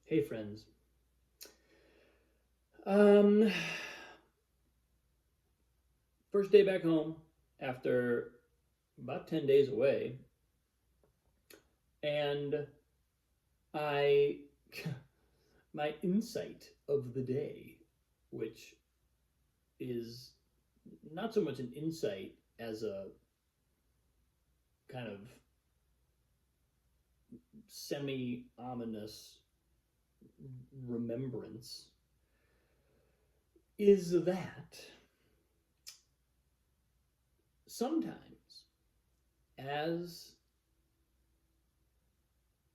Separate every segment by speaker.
Speaker 1: Hey friends. Um, First day back home after about 10 days away, and I my insight of the day, which is not so much an insight as a kind of semi-ominous remembrance, is that sometimes as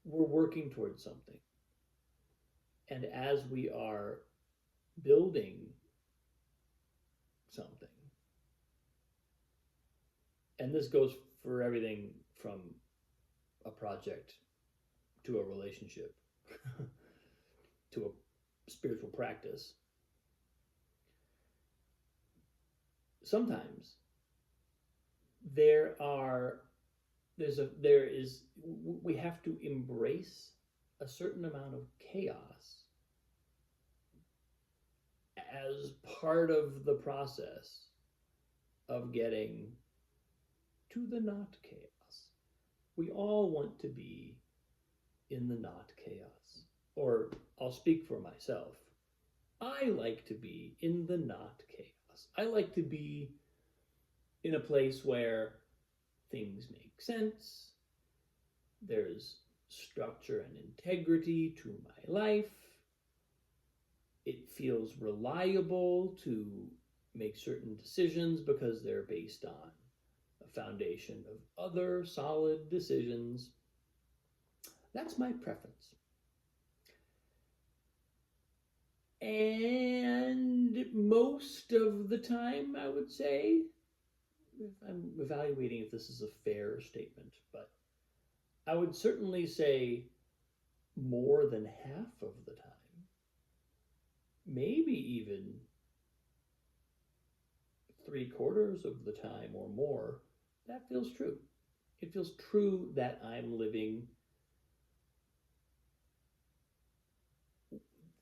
Speaker 1: we're working towards something and as we are building something, and this goes for everything from a project to a relationship to a spiritual practice. Sometimes there are there is we have to embrace a certain amount of chaos as part of the process of getting to the not chaos. We all want to be in the not chaos. Or I'll speak for myself. I like to be in the not chaos. I like to be in a place where things make sense, there's structure and integrity to my life, it feels reliable to make certain decisions because they're based on a foundation of other solid decisions. That's my preference. And most of the time, I would say, if I'm evaluating if this is a fair statement, but I would certainly say more than half of the time, maybe even 3/4 of the time or more, that feels true. It feels true that I'm living,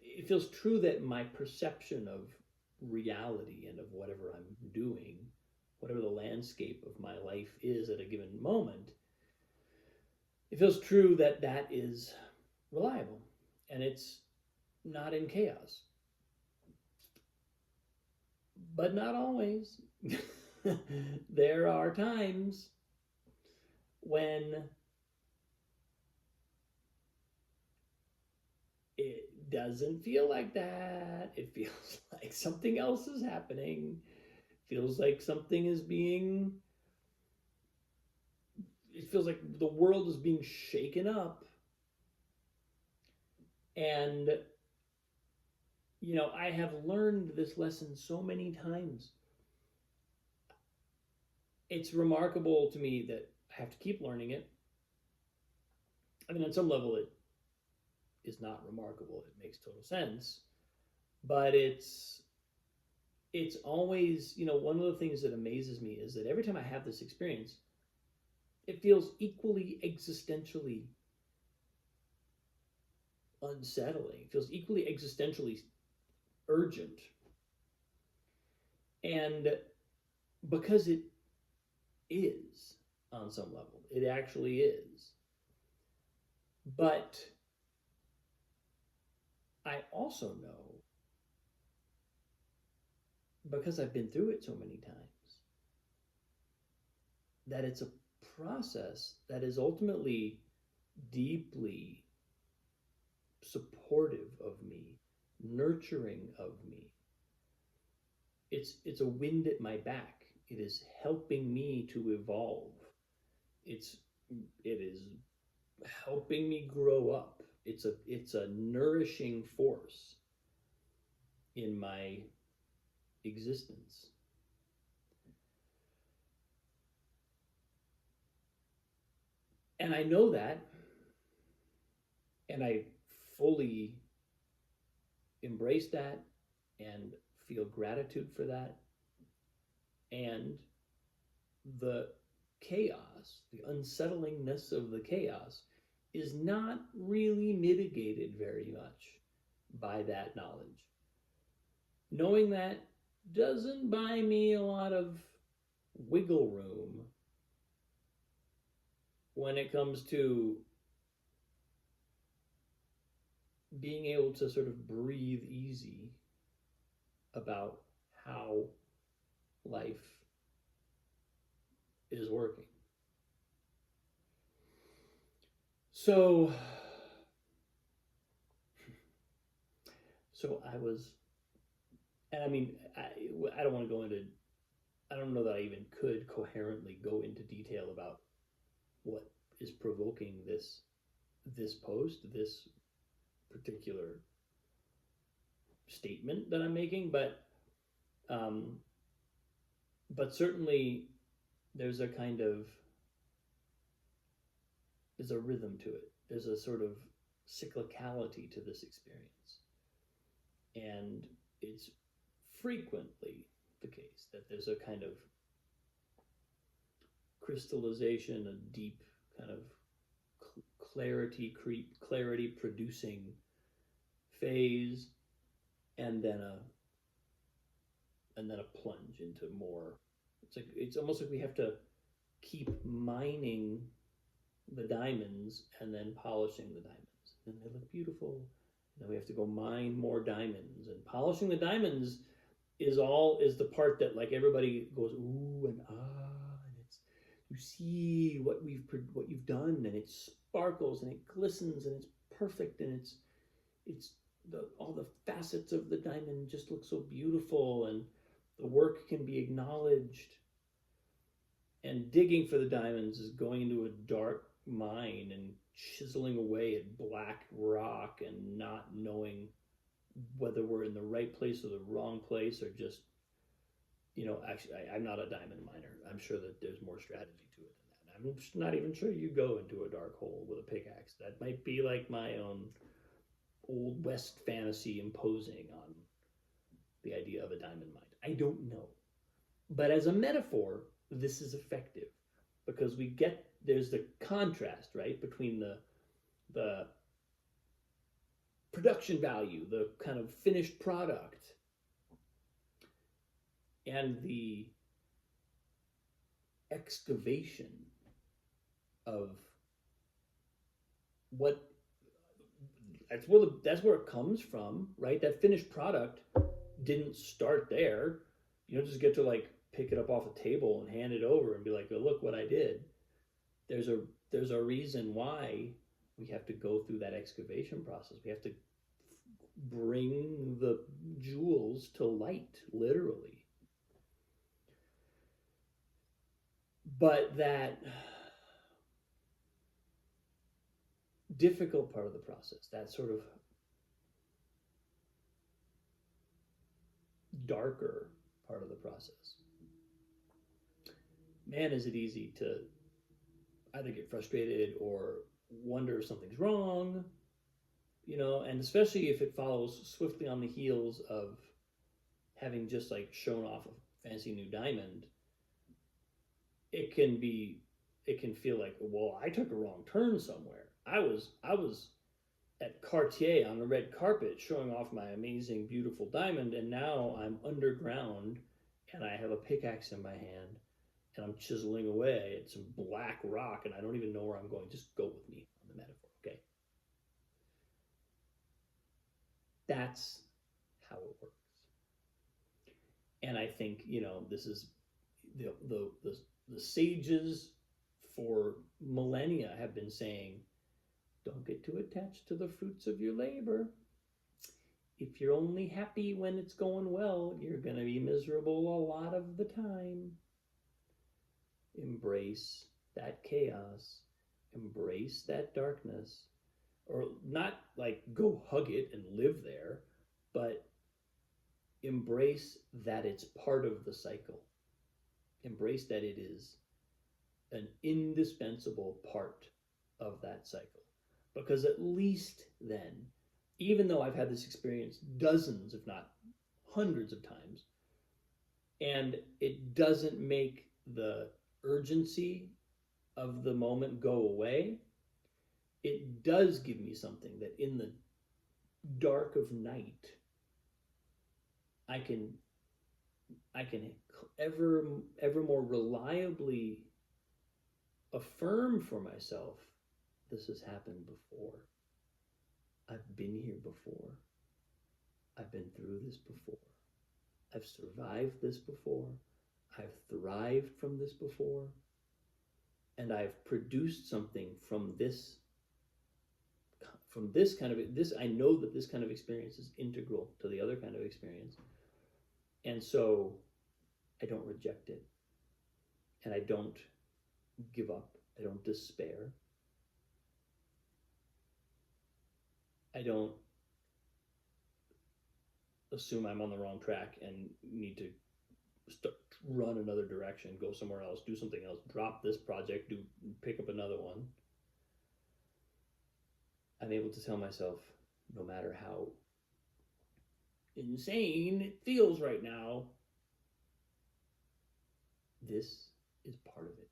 Speaker 1: it feels true that my perception of reality and of whatever I'm doing, whatever the landscape of my life is at a given moment, it feels true that that is reliable and it's not in chaos. But not always. There are times when it doesn't feel like that. It feels like something else is happening. It feels like something is being, it feels like the world is being shaken up. And, I have learned this lesson so many times. It's remarkable to me that I have to keep learning it. I mean, on some level, it is not remarkable. It makes total sense. But it's always, one of the things that amazes me is that every time I have this experience, it feels equally existentially unsettling. It feels equally existentially urgent. And because it is on some level, it actually is. But I also know, because I've been through it so many times, that it's a process that is ultimately deeply supportive of me, nurturing of me. It's a wind at my back. It is helping me to evolve. It's it is helping me grow up. It's a nourishing force in my existence. And I know that, and I fully embrace that and feel gratitude for that. And the chaos, the unsettlingness of the chaos is not really mitigated very much by that knowledge. Knowing that doesn't buy me a lot of wiggle room when it comes to being able to sort of breathe easy about how life is working. So I was, and I mean, I don't want to go into, I don't know that I even could coherently go into detail about what is provoking this post, this particular statement that I'm making, but certainly there's a kind of, there's a rhythm to it. There's a sort of cyclicality to this experience, and it's frequently the case that there's a kind of crystallization, a deep kind of clarity producing phase, and then a plunge into more. It's almost like we have to keep mining the diamonds and then polishing the diamonds, and they look beautiful. And then we have to go mine more diamonds, and polishing the diamonds is the part that like everybody goes ooh and ah, and it's, you see what you've done, and it sparkles and it glistens and it's perfect, and it's all the facets of the diamond just look so beautiful, and the work can be acknowledged. And digging for the diamonds is going into a dark mine and chiseling away at black rock and not knowing whether we're in the right place or the wrong place, or just, actually, I'm not a diamond miner. I'm sure that there's more strategy to it than that. I'm not even sure you go into a dark hole with a pickaxe. That might be like my own old West fantasy imposing on the idea of a diamond mine. I don't know. But as a metaphor, this is effective because there's the contrast, right, between the production value, the kind of finished product, and the excavation of what, that's where it comes from, right? That finished product didn't start there. You don't just get to like pick it up off a table and hand it over and be like, oh, look what I did. There's a reason why we have to go through that excavation process. We have to bring the jewels to light, literally. But that difficult part of the process, that sort of darker part of the process, man, is it easy to either get frustrated or wonder if something's wrong, and especially if it follows swiftly on the heels of having just like shown off a fancy new diamond. It can feel like, well, I took a wrong turn somewhere. I was at Cartier on the red carpet showing off my amazing, beautiful diamond, and now I'm underground and I have a pickaxe in my hand and I'm chiseling away at some black rock and I don't even know where I'm going. Just go with me on the metaphor, okay? That's how it works. And I think, this is the sages for millennia have been saying, don't get too attached to the fruits of your labor. If you're only happy when it's going well, you're going to be miserable a lot of the time. Embrace that chaos. Embrace that darkness. Or not like go hug it and live there, but embrace that it's part of the cycle. Embrace that it is an indispensable part of that cycle. Because at least then, even though I've had this experience dozens, if not hundreds of times, and it doesn't make the urgency of the moment go away, it does give me something that in the dark of night I can ever more reliably affirm for myself, this has happened before. I've been here before. I've been through this before. I've survived this before. I've thrived from this before. And I've produced something from this kind of this. I know that this kind of experience is integral to the other kind of experience. And so I don't reject it. And I don't give up. I don't despair. I don't assume I'm on the wrong track and need to run another direction, go somewhere else, do something else, drop this project, pick up another one. I'm able to tell myself, no matter how insane it feels right now, this is part of it.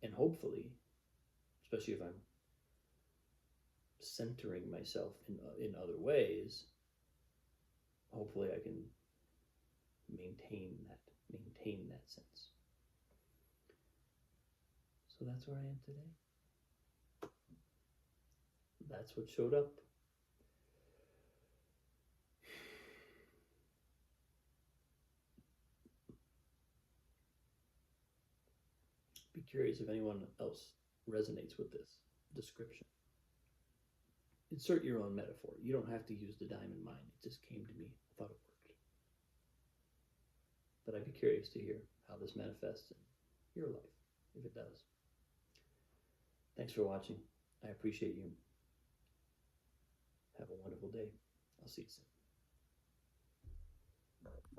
Speaker 1: And hopefully, especially if I'm centering myself in other ways, hopefully I can maintain that sense. So that's where I am today. That's what showed up. Be curious if anyone else resonates with this description. Insert your own metaphor. You don't have to use the diamond mine. It just came to me. I thought it worked. But I'd be curious to hear how this manifests in your life, if it does. Thanks for watching. I appreciate you. Have a wonderful day. I'll see you soon.